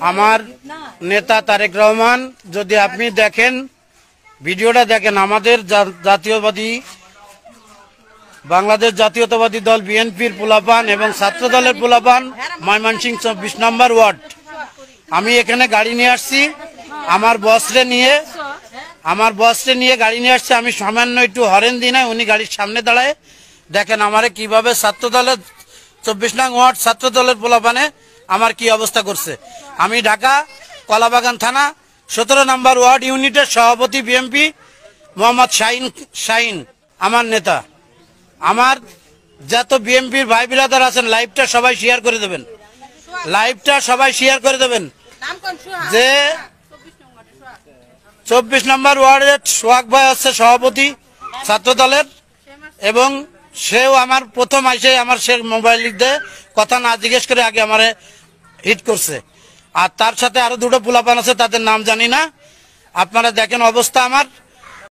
আমার নেতা তারেক রহমান, যদি আপনি দেখেন ভিডিওটা দেখেন, আমাদের জাতীয়বাদী বাংলাদেশ জাতীয়তাবাদী দল বিএনপির পোলাপান এবং ছাত্র দলের পোলাপান ময়মনসিংহ ২৪ নম্বর ওয়ার্ড, আমি এখানে গাড়ি নিয়ে আসছি আমার বসরে নিয়ে গাড়ি নিয়ে আসছি। আমি সামান্য একটু হরেন দিই না, উনি গাড়ির সামনে দাঁড়ায় দেখেন আমারে কিভাবে ছাত্র দলের ২৪ নং ওয়ার্ড ছাত্র দলের পোলাপানে আমার কি অবস্থা করছে। আমি ঢাকা কলাবাগান থানা ১৭ নম্বর ওয়ার্ড ইউনিটের সভাপতি বিএনপি মোহাম্মদ শাহিন আমার নেতা। আমার যত বিএনপির ভাই বিরাদার আছেন লাইভটা সবাই শেয়ার করে দেবেন, যে ২৪ নম্বর ওয়ার্ডের সোহাগ ভাই হচ্ছে সভাপতি ছাত্র দলের, এবং সেও আমার প্রথম আইসে আমার সে মোবাইল দিয়ে কথা না জিজ্ঞেস করে আগে আমারে হিট করছে। আর তার সাথে আরো দুটো পোলাপান আছে, তাদের নাম জানি না। আপনারা দেখেন অবস্থা আমার।